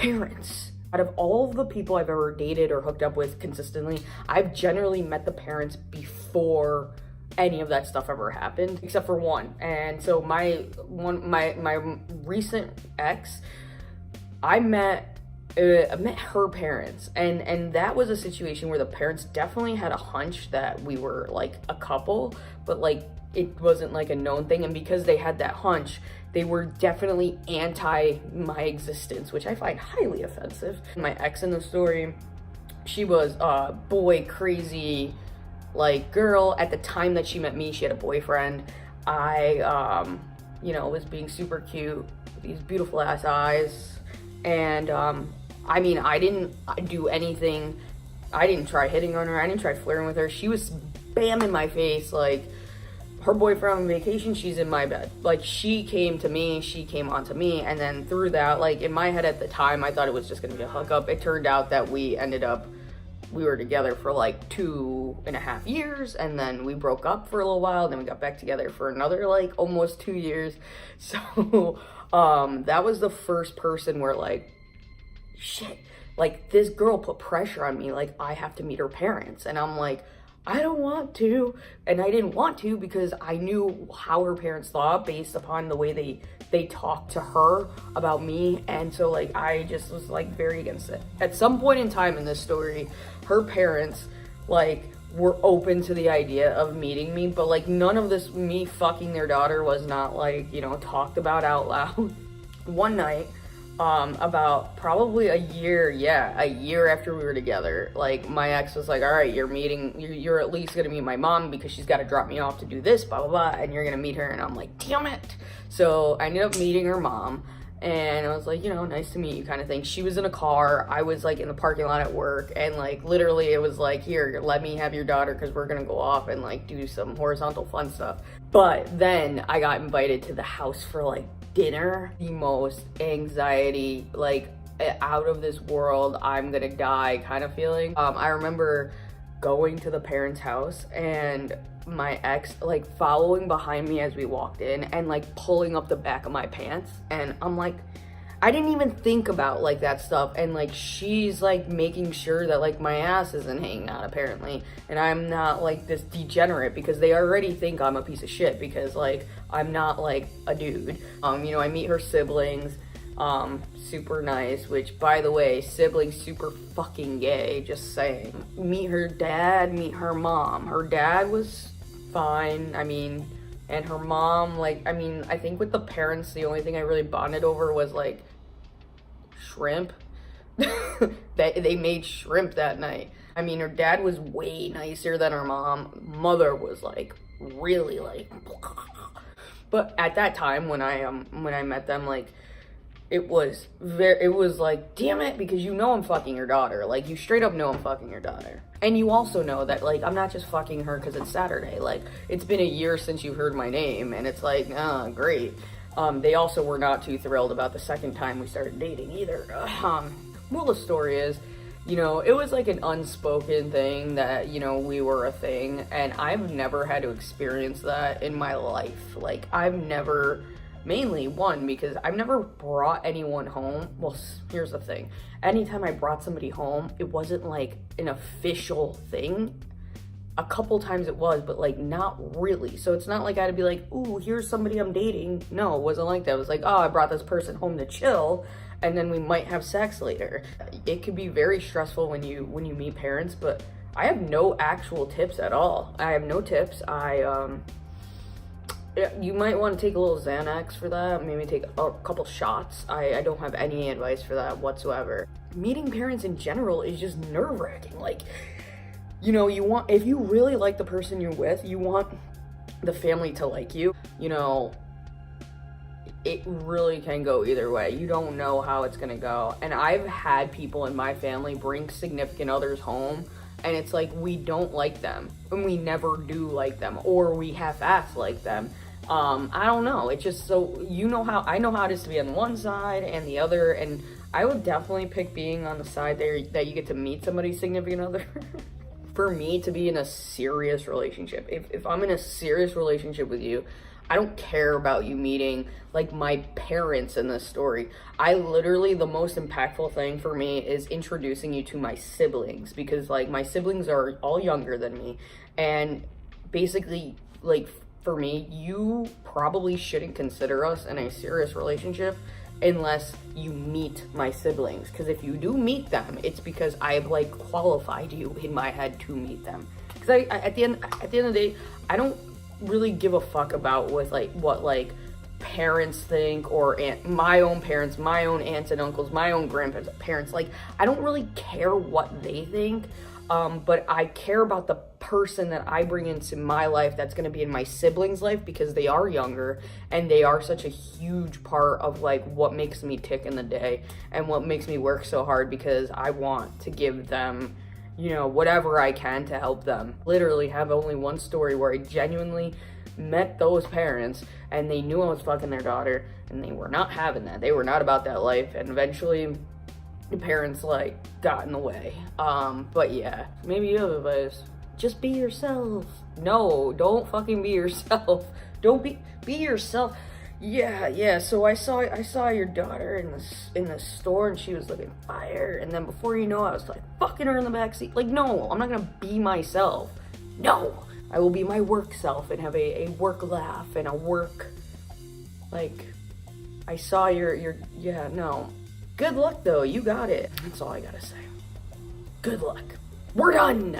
parents. Out of all of the people I've ever dated or hooked up with consistently, I've generally met the parents before any of that stuff ever happened, except for one. And so my recent ex, I met her parents, and that was a situation where the parents definitely had a hunch that we were like a couple, but like it wasn't like a known thing. And because they had that hunch, they were definitely anti my existence, which I find highly offensive. My ex in the story, she was a boy crazy like girl. At the time that she met me, she had a boyfriend. I you know, was being super cute, these beautiful ass eyes. And I mean, I didn't do anything. I didn't try hitting on her. I didn't try flirting with her. She was bam in my face. Like, her boyfriend on vacation, she's in my bed. Like, she came to me, she came onto me, and then through that, like, in my head at the time, I thought it was just gonna be a hookup. It turned out that we were together for like 2.5 years, and then we broke up for a little while, then we got back together for another like almost 2 years. So that was the first person where like, shit, like this girl put pressure on me, like I have to meet her parents. And I'm like, I don't want to. And I didn't want to because I knew how her parents thought based upon the way they talked to her about me. And so like, I just was like very against it. At some point in time in this story, her parents like were open to the idea of meeting me, but like none of this me fucking their daughter was not like, you know, talked about out loud. One night, about probably a year after we were together, like my ex was like, all right, you're at least gonna meet my mom because she's got to drop me off to do this, blah blah blah, and you're gonna meet her. And I'm like, damn it. So I ended up meeting her mom, and I was like, you know, nice to meet you kind of thing. She was in a car, I was like in the parking lot at work, and like literally it was like, here, let me have your daughter because we're gonna go off and like do some horizontal fun stuff. But then I got invited to the house for like dinner. The most anxiety, like out of this world, I'm gonna die kind of feeling. I remember going to the parents' house and my ex like following behind me as we walked in and like pulling up the back of my pants, and I'm like, I didn't even think about like that stuff, and like she's like making sure that like my ass isn't hanging out apparently, and I'm not like this degenerate because they already think I'm a piece of shit because like I'm not like a dude. You know, I meet her siblings, super nice, which by the way, siblings super fucking gay, just saying. Meet her dad, meet her mom. Her dad was fine, I mean, and her mom, like, I mean, I think with the parents, the only thing I really bonded over was like shrimp. They made shrimp that night. I mean, her dad was way nicer than her mom. Mother was like really like, but at that time when I met them, like it was like, damn it, because you know I'm fucking your daughter. Like, you straight up know I'm fucking your daughter. And you also know that, like, I'm not just fucking her because it's Saturday. Like, it's been a year since you heard my name, and it's like, great. They also were not too thrilled about the second time we started dating either. Well, the story is, you know, it was like an unspoken thing that, you know, we were a thing, and I've never had to experience that in my life. Like, I've never... Mainly, one, because I've never brought anyone home. Well, here's the thing. Anytime I brought somebody home, it wasn't like an official thing. A couple times it was, but like not really. So it's not like I had to be like, ooh, here's somebody I'm dating. No, it wasn't like that. It was like, oh, I brought this person home to chill, and then we might have sex later. It could be very stressful when you meet parents, but I have no actual tips at all. I have no tips. You might want to take a little Xanax for that, maybe take a couple shots. I don't have any advice for that whatsoever. Meeting parents in general is just nerve-wracking. Like, you know, if you really like the person you're with, you want the family to like you. You know, it really can go either way. You don't know how it's gonna go. And I've had people in my family bring significant others home, and it's like, we don't like them, and we never do like them, or we half-ass like them. I don't know. It's just so, you know how, I know how it is to be on one side and the other, and I would definitely pick being on the side there that you get to meet somebody's significant other. For me to be in a serious relationship, if I'm in a serious relationship with you, I don't care about you meeting like my parents in this story. I literally, the most impactful thing for me is introducing you to my siblings, because like my siblings are all younger than me, and basically, like, for me, you probably shouldn't consider us in a serious relationship unless you meet my siblings, because if you do meet them, it's because I've like qualified you in my head to meet them. Because I at the end of the day, I don't really give a fuck about what parents think, or my own parents, my own aunts and uncles, my own grandparents. Like, I don't really care what they think, but I care about the person that I bring into my life that's going to be in my siblings' life, because they are younger and they are such a huge part of like what makes me tick in the day and what makes me work so hard, because I want to give them, you know, whatever I can to help them. Literally have only one story where I genuinely met those parents and they knew I was fucking their daughter, and they were not having that. They were not about that life, and eventually the parents like got in the way. But yeah, maybe you have advice. Just be yourself. No, don't fucking be yourself. Don't be yourself. Yeah. So I saw your daughter in the store, and she was looking fire. And then before you know, I was like fucking her in the backseat. Like, no, I'm not gonna be myself. No, I will be my work self and have a work laugh and a work, like, I saw your yeah, no. Good luck though, you got it. That's all I gotta say. Good luck. We're done.